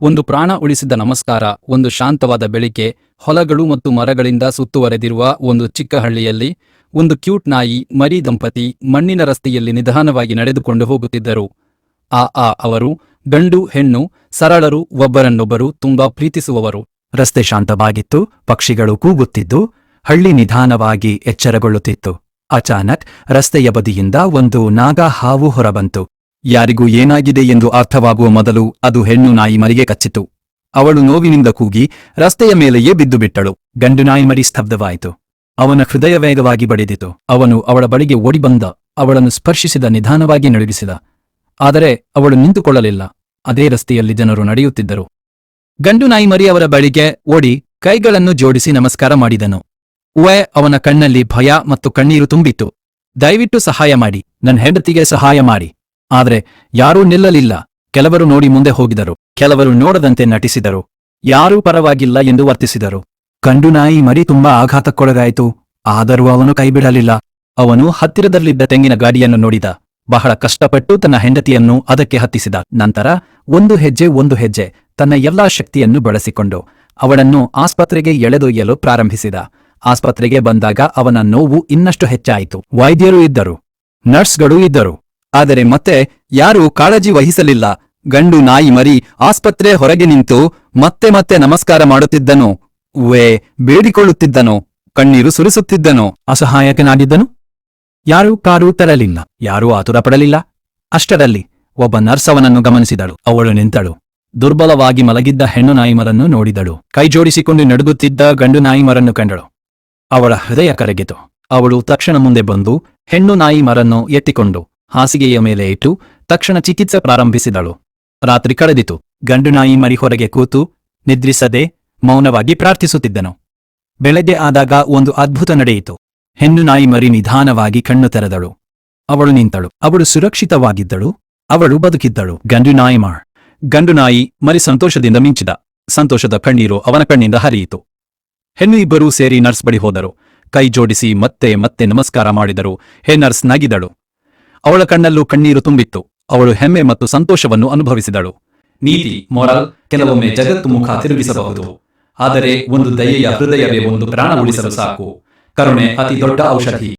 ಒಂದು ಪ್ರಾಣ ಉಳಿಸಿದ ನಮಸ್ಕಾರ. ಒಂದು ಶಾಂತವಾದ ಬೆಳಿಗ್ಗೆ, ಹೊಲಗಳು ಮತ್ತು ಮರಗಳಿಂದ ಸುತ್ತುವರೆದಿರುವ ಒಂದು ಚಿಕ್ಕ ಹಳ್ಳಿಯಲ್ಲಿ ಒಂದು ಕ್ಯೂಟ್ ನಾಯಿ ಮರಿ ದಂಪತಿ ಮಣ್ಣಿನ ರಸ್ತೆಯಲ್ಲಿ ನಿಧಾನವಾಗಿ ನಡೆದುಕೊಂಡು ಹೋಗುತ್ತಿದ್ದರು. ಅವರು ಗಂಡು ಹೆಣ್ಣು, ಸರಳರು, ಒಬ್ಬರನ್ನೊಬ್ಬರು ತುಂಬಾ ಪ್ರೀತಿಸುವವರು. ರಸ್ತೆ ಶಾಂತವಾಗಿತ್ತು, ಪಕ್ಷಿಗಳು ಕೂಗುತ್ತಿದ್ದು, ಹಳ್ಳಿ ನಿಧಾನವಾಗಿ ಎಚ್ಚರಗೊಳ್ಳುತ್ತಿತ್ತು. ಅಚಾನಕ್ ರಸ್ತೆಯ ಬದಿಯಿಂದ ಒಂದು ನಾಗಾ ಹಾವು ಹೊರಬಂತು. ಯಾರಿಗೂ ಏನಾಗಿದೆ ಎಂದು ಅರ್ಥವಾಗುವ ಮೊದಲು ಅದು ಹೆಣ್ಣು ನಾಯಿ ಮರಿಗೆ ಕಚ್ಚಿತು. ಅವಳು ನೋವಿನಿಂದ ಕೂಗಿ ರಸ್ತೆಯ ಮೇಲೆಯೇ ಬಿದ್ದು ಬಿಟ್ಟಳು. ಗಂಡು ನಾಯಿ ಮರಿ ಸ್ತಬ್ಧವಾಯಿತು. ಅವನ ಹೃದಯ ವೇಗವಾಗಿ ಬಡಿದಿತು. ಅವನು ಅವಳ ಬಳಿಗೆ ಓಡಿಬಂದ, ಅವಳನ್ನು ಸ್ಪರ್ಶಿಸಿದ, ನಿಧಾನವಾಗಿ ನಡುಗಿಸಿದ. ಆದರೆ ಅವಳು ನಿಂತುಕೊಳ್ಳಲಿಲ್ಲ. ಅದೇ ರಸ್ತೆಯಲ್ಲಿ ಜನರು ನಡೆಯುತ್ತಿದ್ದರು. ಗಂಡು ನಾಯಿ ಮರಿ ಅವರ ಬಳಿಗೆ ಓಡಿ ಕೈಗಳನ್ನು ಜೋಡಿಸಿ ನಮಸ್ಕಾರ ಮಾಡಿದನು. ಅವನ ಕಣ್ಣಲ್ಲಿ ಭಯ ಮತ್ತು ಕಣ್ಣೀರು ತುಂಬಿತ್ತು. ದಯವಿಟ್ಟು ಸಹಾಯ ಮಾಡಿ, ನನ್ನ ಹೆಂಡತಿಗೆ ಸಹಾಯ ಮಾಡಿ. ಆದರೆ ಯಾರೂ ನಿಲ್ಲಲಿಲ್ಲ. ಕೆಲವರು ನೋಡಿ ಮುಂದೆ ಹೋಗಿದರು, ಕೆಲವರು ನೋಡದಂತೆ ನಟಿಸಿದರು, ಯಾರೂ ಪರವಾಗಿಲ್ಲ ಎಂದು ವರ್ತಿಸಿದರು. ಗಂಡು ನಾಯಿ ಮರಿ ತುಂಬಾ ಆಘಾತಕ್ಕೊಳಗಾಯಿತು. ಆದರೂ ಅವನು ಕೈಬಿಡಲಿಲ್ಲ. ಅವನು ಹತ್ತಿರದಲ್ಲಿದ್ದ ತೆಂಗಿನ ಗಾಡಿಯನ್ನು ನೋಡಿದ. ಬಹಳ ಕಷ್ಟಪಟ್ಟು ತನ್ನ ಹೆಂಡತಿಯನ್ನು ಅದಕ್ಕೆ ಹತ್ತಿಸಿದ. ನಂತರ ಒಂದು ಹೆಜ್ಜೆ ತನ್ನ ಎಲ್ಲಾ ಶಕ್ತಿಯನ್ನು ಬಳಸಿಕೊಂಡು ಅವಳನ್ನು ಆಸ್ಪತ್ರೆಗೆ ಎಳೆದೊಯ್ಯಲು ಪ್ರಾರಂಭಿಸಿದ. ಆಸ್ಪತ್ರೆಗೆ ಬಂದಾಗ ಅವನ ನೋವು ಇನ್ನಷ್ಟು ಹೆಚ್ಚಾಯಿತು. ವೈದ್ಯರು ಇದ್ದರು, ನರ್ಸ್ಗಳು ಇದ್ದರು, ಆದರೆ ಮತ್ತೆ ಯಾರೂ ಕಾಳಜಿ ವಹಿಸಲಿಲ್ಲ. ಗಂಡು ನಾಯಿ ಮರಿ ಆಸ್ಪತ್ರೆ ಹೊರಗೆ ನಿಂತು ಮತ್ತೆ ನಮಸ್ಕಾರ ಮಾಡುತ್ತಿದ್ದನು. ಬೇಡಿಕೊಳ್ಳುತ್ತಿದ್ದನು, ಕಣ್ಣೀರು ಸುರಿಸುತ್ತಿದ್ದನು, ಅಸಹಾಯಕನಾಗಿದ್ದನು. ಯಾರೂ ಕಾರು ತರಲಿಲ್ಲ, ಯಾರೂ ಆತುರ ಪಡಲಿಲ್ಲ. ಅಷ್ಟರಲ್ಲಿ ಒಬ್ಬ ನರ್ಸ್ ಅವನನ್ನು ಗಮನಿಸಿದಳು. ಅವಳು ನಿಂತಳು. ದುರ್ಬಲವಾಗಿ ಮಲಗಿದ್ದ ಹೆಣ್ಣು ನಾಯಿಮರನ್ನು ನೋಡಿದಳು. ಕೈಜೋಡಿಸಿಕೊಂಡು ನಡುಗುತ್ತಿದ್ದ ಗಂಡು ನಾಯಿಮರನ್ನು ಕಂಡಳು. ಅವಳ ಹೃದಯ ಕರಗಿತು. ಅವಳು ತಕ್ಷಣ ಮುಂದೆ ಬಂದು ಹೆಣ್ಣು ನಾಯಿ ಮರನ್ನು ಎತ್ತಿಕೊಂಡು ಹಾಸಿಗೆಯ ಮೇಲೆ ಇಟ್ಟು ತಕ್ಷಣ ಚಿಕಿತ್ಸೆ ಪ್ರಾರಂಭಿಸಿದಳು. ರಾತ್ರಿ ಕಳೆದಿತು. ಗಂಡು ನಾಯಿ ಮರಿ ಹೊರಗೆ ಕೂತು ನಿದ್ರಿಸದೆ ಮೌನವಾಗಿ ಪ್ರಾರ್ಥಿಸುತ್ತಿದ್ದನು. ಬೆಳಗ್ಗೆ ಆದಾಗ ಒಂದು ಅದ್ಭುತ ನಡೆಯಿತು. ಹೆಣ್ಣು ನಾಯಿ ಮರಿ ನಿಧಾನವಾಗಿ ಕಣ್ಣು ತೆರೆದಳು. ಅವಳು ನಿಂತಳು. ಅವಳು ಸುರಕ್ಷಿತವಾಗಿದ್ದಳು. ಅವಳು ಬದುಕಿದ್ದಳು. ಗಂಡು ನಾಯಿ ಮರಿ ಸಂತೋಷದಿಂದ ಮಿಂಚಿದ. ಸಂತೋಷದ ಕಣ್ಣೀರು ಅವನ ಕಣ್ಣಿಂದ ಹರಿಯಿತು. ಹೆಣ್ಣು ಇಬ್ಬರೂ ಸೇರಿ ನರ್ಸ್ ಬಳಿ ಹೋದರು. ಕೈ ಜೋಡಿಸಿ ಮತ್ತೆ ನಮಸ್ಕಾರ ಮಾಡಿದರು. ನರ್ಸ್ ನಗಿದಳು. ಅವಳ ಕಣ್ಣಲ್ಲೂ ಕಣ್ಣೀರು ತುಂಬಿತ್ತು. ಅವಳು ಹೆಮ್ಮೆ ಮತ್ತು ಸಂತೋಷವನ್ನು ಅನುಭವಿಸಿದಳು. ನೀತಿ, ಮೊರಲ್, ಕೆಲವೊಮ್ಮೆ ಜಗತ್ತು ಮುಖ ತಿರುಗಿಸಬಹುದು, ಆದರೆ ಒಂದು ದಯೆಯ ಹೃದಯವೇ ಒಂದು ಪ್ರಾಣ ಉಳಿಸಲು ಸಾಕು. ಕರುಣೆ ಅತಿ ದೊಡ್ಡ ಔಷಧಿ.